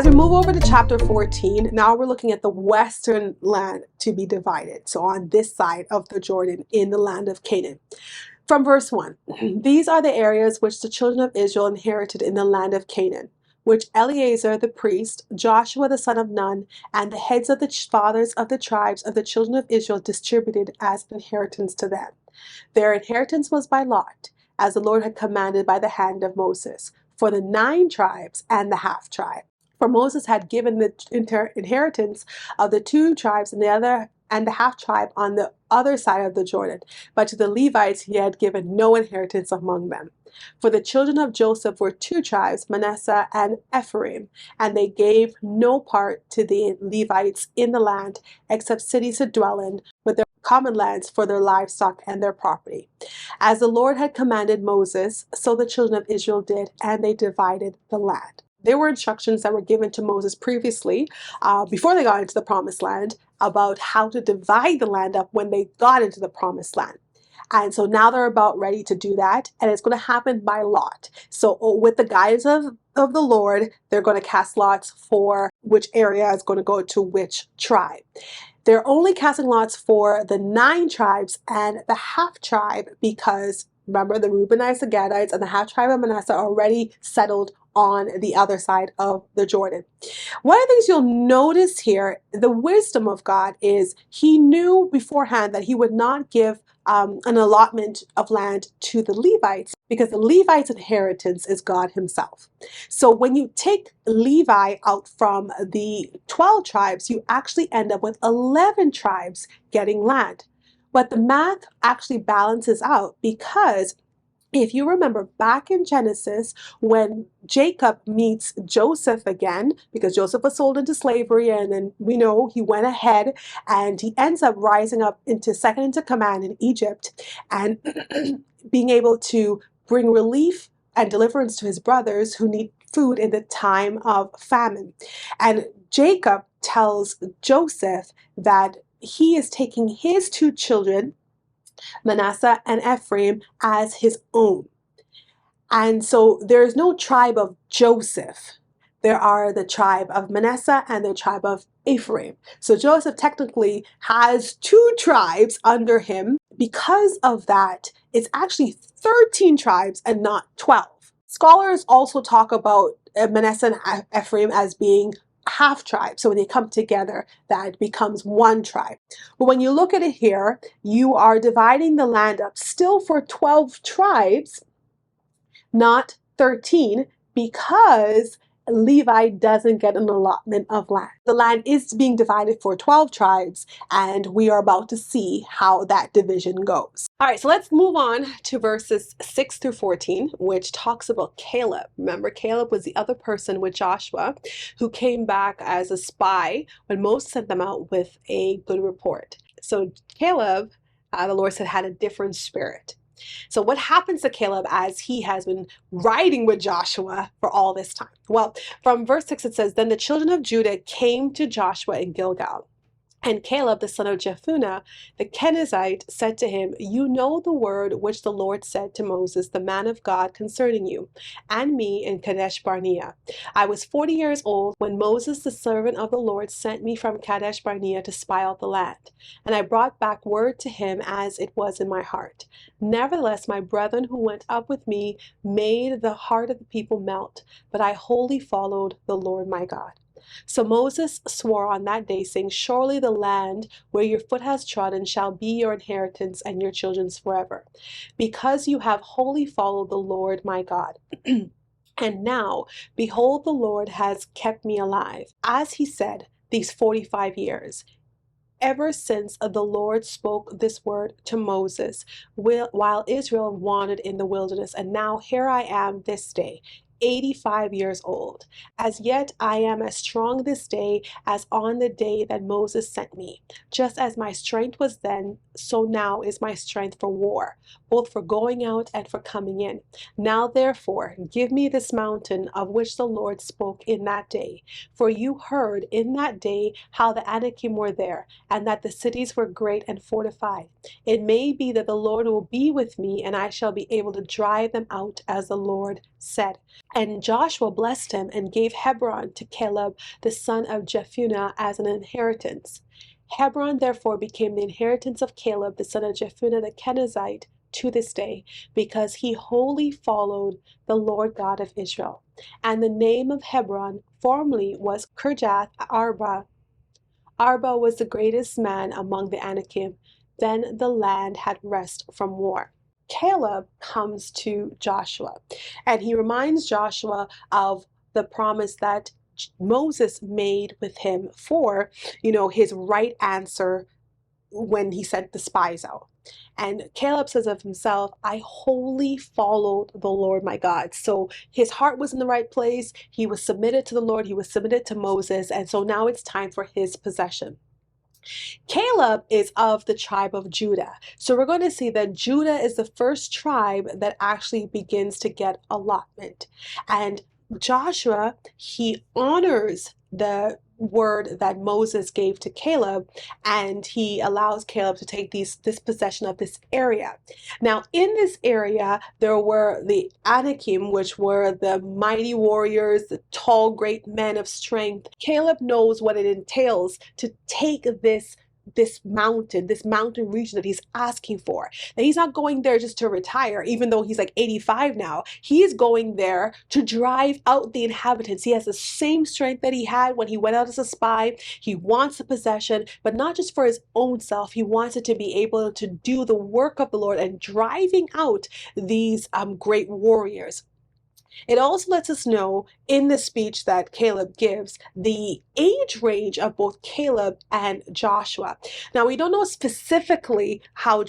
As we move over to chapter 14, now we're looking at the western land to be divided. So on this side of the Jordan in the land of Canaan. From verse 1, these are the areas which the children of Israel inherited in the land of Canaan, which Eleazar the priest, Joshua the son of Nun, and the heads of the fathers of the tribes of the children of Israel distributed as inheritance to them. Their inheritance was by lot, as the Lord had commanded by the hand of Moses, for the 9 tribes and the half tribe. For Moses had given the inheritance of the 2 tribes and the half tribe on the other side of the Jordan, but to the Levites he had given no inheritance among them. For the children of Joseph were 2 tribes, Manasseh and Ephraim, and they gave no part to the Levites in the land, except cities to dwell in, with their common lands for their livestock and their property. As the Lord had commanded Moses, so the children of Israel did, and they divided the land. There were instructions that were given to Moses previously, before they got into the promised land, about how to divide the land up when they got into the promised land. And so now they're about ready to do that, and it's going to happen by lot. So with the guidance of the Lord, they're going to cast lots for which area is going to go to which tribe. They're only casting lots for the 9 tribes and the half tribe because, remember, the Reubenites, the Gadites, and the half tribe of Manasseh are already settled on the other side of the Jordan. One of the things you'll notice here, the wisdom of God is he knew beforehand that he would not give an allotment of land to the Levites because the Levites' inheritance is God himself. So when you take Levi out from the 12 tribes, you actually end up with 11 tribes getting land. But the math actually balances out because if you remember back in Genesis, when Jacob meets Joseph again, because Joseph was sold into slavery, and then we know he went ahead and he ends up rising up into second into command in Egypt and being able to bring relief and deliverance to his brothers who need food in the time of famine. And Jacob tells Joseph that he is taking his 2 children, Manasseh and Ephraim, as his own. And so there is no tribe of Joseph. There are the tribe of Manasseh and the tribe of Ephraim. So Joseph technically has 2 tribes under him. Because of that, it's actually 13 tribes and not 12. Scholars also talk about Manasseh and Ephraim as being half tribe. So when they come together, that becomes 1 tribe. But when you look at it here, you are dividing the land up still for 12 tribes, not 13, because Levi doesn't get an allotment of land. The land is being divided for 12 tribes, and we are about to see how that division goes. All right, so let's move on to verses 6 through 14, which talks about Caleb. Remember, Caleb was the other person with Joshua who came back as a spy when Moses sent them out with a good report. So Caleb, the Lord said, had a different spirit. So what happens to Caleb as he has been riding with Joshua for all this time? Well, from verse 6 it says, Then the children of Judah came to Joshua in Gilgal. And Caleb, the son of Jephunneh, the Kenizzite, said to him, You know the word which the Lord said to Moses, the man of God, concerning you, and me in Kadesh Barnea. I was 40 years old when Moses, the servant of the Lord, sent me from Kadesh Barnea to spy out the land. And I brought back word to him as it was in my heart. Nevertheless, my brethren who went up with me made the heart of the people melt, but I wholly followed the Lord my God. So Moses swore on that day, saying, Surely the land where your foot has trodden shall be your inheritance and your children's forever, because you have wholly followed the Lord my God. And now, behold, the Lord has kept me alive, as he said, these 45 years. Ever since the Lord spoke this word to Moses while Israel wandered in the wilderness, and now here I am this day, 85 years old. As yet I am as strong this day as on the day that Moses sent me. Just as my strength was then, so now is my strength for war, both for going out and for coming in. Now therefore give me this mountain of which the Lord spoke in that day. For you heard in that day how the Anakim were there, and that the cities were great and fortified. It may be that the Lord will be with me, and I shall be able to drive them out, as the Lord said. And Joshua blessed him and gave Hebron to Caleb the son of Jephunneh as an inheritance. Hebron therefore became the inheritance of Caleb the son of Jephunneh the Kenizzite to this day, because he wholly followed the Lord God of Israel. And the name of Hebron formerly was Kirjath Arba. Arba was the greatest man among the Anakim. Then the land had rest from war. Caleb comes to Joshua, and he reminds Joshua of the promise that Moses made with him for, his right answer when he sent the spies out. And Caleb says of himself, I wholly followed the Lord my God. So his heart was in the right place. He was submitted to the Lord. He was submitted to Moses. And so now it's time for his possession. Caleb is of the tribe of Judah. So we're going to see that Judah is the first tribe that actually begins to get allotment. And Joshua, he honors the word that Moses gave to Caleb, and he allows Caleb to take this possession of this area. Now, in this area, there were the Anakim, which were the mighty warriors, the tall, great men of strength. Caleb knows what it entails to take this mountain region that he's asking for. Now, he's not going there just to retire, even though he's like 85 now. He is going there to drive out the inhabitants. He has the same strength that he had when he went out as a spy. He wants the possession, but not just for his own self. He wants it to be able to do the work of the Lord and driving out these great warriors. It also lets us know in the speech that Caleb gives the age range of both Caleb and Joshua. Now, we don't know specifically how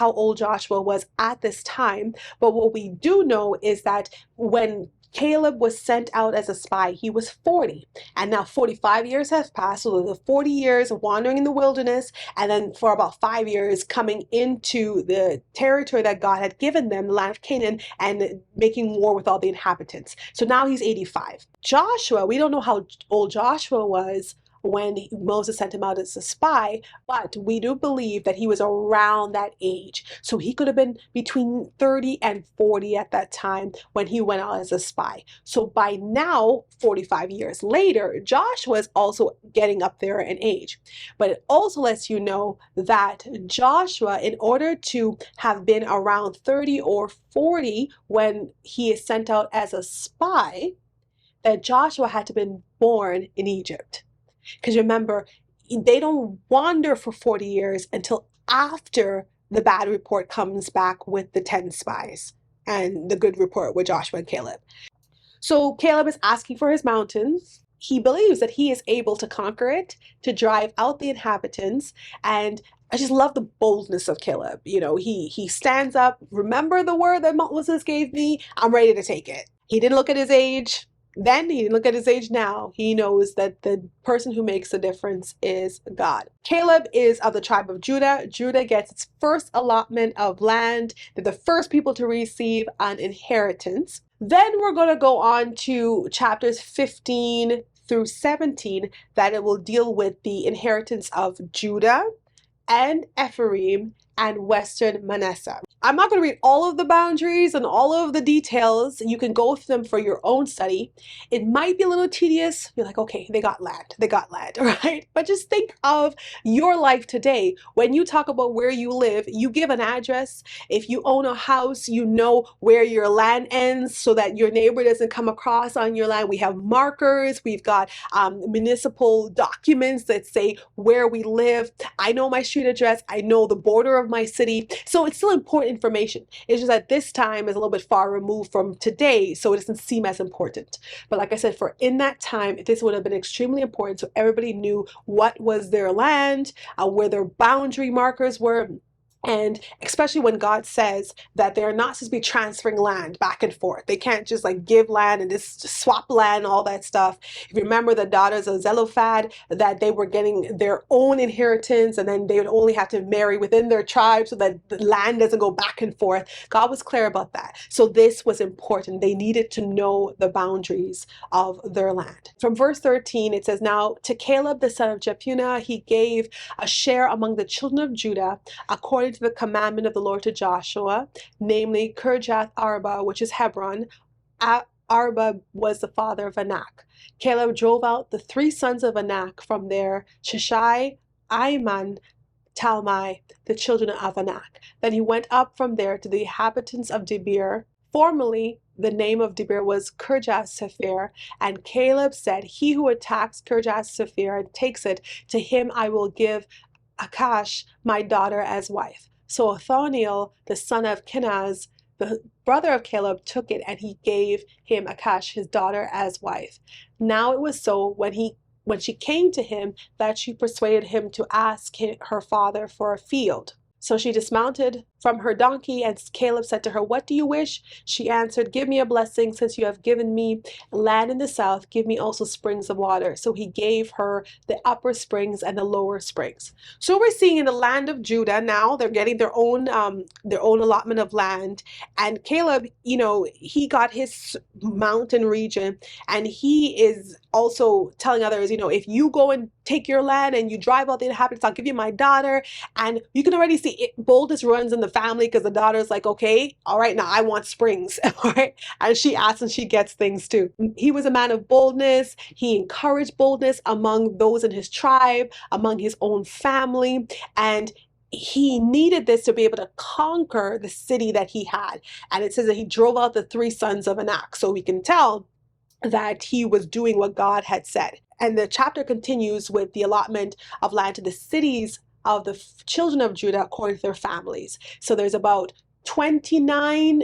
old Joshua was at this time, but what we do know is that when Caleb was sent out as a spy, he was 40, and now 45 years have passed. So the 40 years of wandering in the wilderness, and then for about 5 years coming into the territory that God had given them, the land of Canaan, and making war with all the inhabitants. So now he's 85. Joshua, we don't know how old Joshua was when Moses sent him out as a spy, but we do believe that he was around that age. So he could have been between 30 and 40 at that time when he went out as a spy. So by now, 45 years later, Joshua is also getting up there in age. But it also lets you know that Joshua, in order to have been around 30 or 40 when he is sent out as a spy, that Joshua had to have been born in Egypt. Because remember, they don't wander for 40 years until after the bad report comes back with the 10 spies and the good report with Joshua and Caleb. So Caleb is asking for his mountain. He believes that he is able to conquer it, to drive out the inhabitants. And I just love the boldness of Caleb. He stands up, remember the word that Moses gave me? I'm ready to take it. He didn't look at his age. Then he didn't look at his age now. He knows that the person who makes the difference is God. Caleb is of the tribe of Judah. Judah gets its first allotment of land. They're the first people to receive an inheritance. Then we're going to go on to chapters 15 through 17 that it will deal with the inheritance of Judah and Ephraim and Western Manasseh. I'm not going to read all of the boundaries and all of the details. You can go through them for your own study. It might be a little tedious. You're like, okay, they got land, right? But just think of your life today. When you talk about where you live, you give an address. If you own a house, you know where your land ends so that your neighbor doesn't come across on your land. We have markers. We've got municipal documents that say where we live. I know my street address. I know the border of my city. So it's still important information. It's just that this time is a little bit far removed from today, so it doesn't seem as important. But like I said, for in that time, this would have been extremely important, so everybody knew what was their land, where their boundary markers were. And especially when God says that they're not supposed to be transferring land back and forth. They can't just like give land and just swap land, all that stuff. If you remember the daughters of Zelophehad, that they were getting their own inheritance and then they would only have to marry within their tribe so that the land doesn't go back and forth. God was clear about that. So this was important. They needed to know the boundaries of their land. From verse 13, it says, "Now to Caleb, the son of Jephunneh, he gave a share among the children of Judah, according to the commandment of the Lord to Joshua, namely Kirjath Arba, which is Hebron. Arba was the father of Anak. Caleb drove out the three sons of Anak from there, Sheshai, Aiman, Talmai, the children of Anak. Then he went up from there to the inhabitants of Debir. Formerly, the name of Debir was Kirjath Sepher, and Caleb said, He who attacks Kirjath Sepher and takes it, to him I will give Akash, my daughter, as wife. So Othniel, the son of Kenaz, the brother of Caleb, took it, and he gave him Akash, his daughter, as wife. Now it was so when she came to him that she persuaded him to ask her father for a field. So she dismounted from her donkey, and Caleb said to her, What do you wish? She answered, Give me a blessing, since you have given me land in the south, give me also springs of water. So he gave her the upper springs and the lower springs. So we're seeing in the land of Judah now, they're getting their own allotment of land. And Caleb, he got his mountain region, and he is also telling others, if you go and take your land and you drive out the inhabitants, I'll give you my daughter. And you can already see it, boldness runs in the family, because the daughter's like, okay, all right, now I want springs. All right. And she asks and she gets things too. He was a man of boldness. He encouraged boldness among those in his tribe, among his own family. And he needed this to be able to conquer the city that he had. And it says that he drove out the three sons of Anak. So we can tell that he was doing what God had said. And the chapter continues with the allotment of land to the cities of the children of Judah according to their families. So there's about 29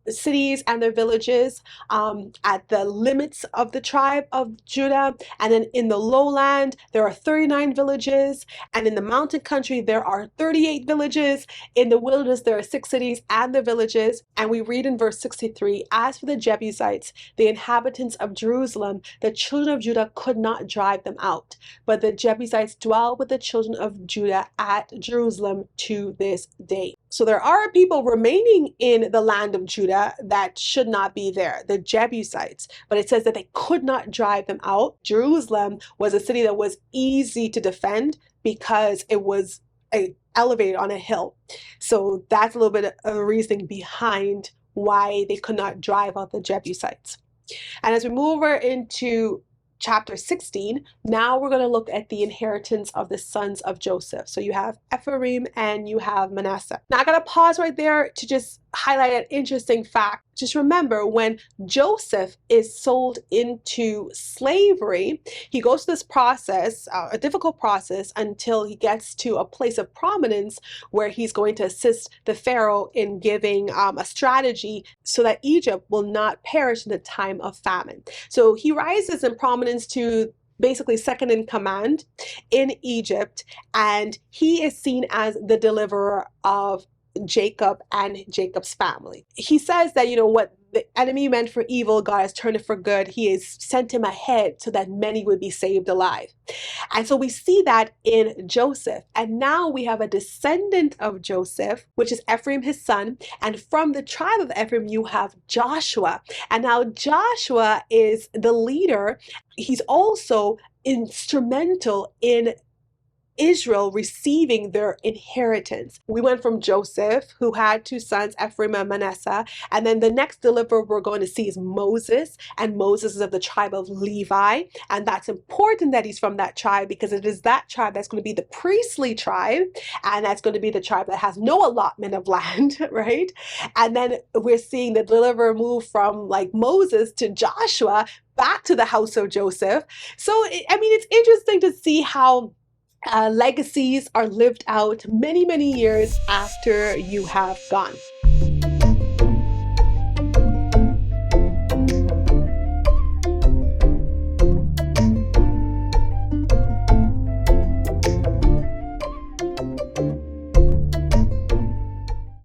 cities and their villages at the limits of the tribe of Judah. And then in the lowland, there are 39 villages. And in the mountain country, there are 38 villages. In the wilderness, there are 6 cities and their villages. And we read in verse 63, As for the Jebusites, the inhabitants of Jerusalem, the children of Judah could not drive them out. But the Jebusites dwell with the children of Judah at Jerusalem to this day. So there are people remaining in the land of Judah that should not be there, the Jebusites. But it says that they could not drive them out. Jerusalem was a city that was easy to defend because it was elevated on a hill. So that's a little bit of a reasoning behind why they could not drive out the Jebusites. And as we move over into chapter 16, now we're going to look at the inheritance of the sons of Joseph. So you have Ephraim and you have Manasseh. Now I got to pause right there to just highlight an interesting fact. Just remember, when Joseph is sold into slavery, he goes through this process, a difficult process, until he gets to a place of prominence where he's going to assist the Pharaoh in giving a strategy so that Egypt will not perish in the time of famine. So he rises in prominence to basically second in command in Egypt, and he is seen as the deliverer of Jacob and Jacob's family. He says that, what the enemy meant for evil, God has turned it for good. He has sent him ahead so that many would be saved alive. And so we see that in Joseph. And now we have a descendant of Joseph, which is Ephraim, his son. And from the tribe of Ephraim, you have Joshua. And now Joshua is the leader. He's also instrumental in Israel receiving their inheritance. We went from Joseph, who had 2 sons, Ephraim and Manasseh, and then the next deliverer we're going to see is Moses, and Moses is of the tribe of Levi, and that's important that he's from that tribe because it is that tribe that's going to be the priestly tribe, and that's going to be the tribe that has no allotment of land, right? And then we're seeing the deliverer move from like Moses to Joshua back to the house of Joseph. So, it's interesting to see how legacies are lived out many, many years after you have gone.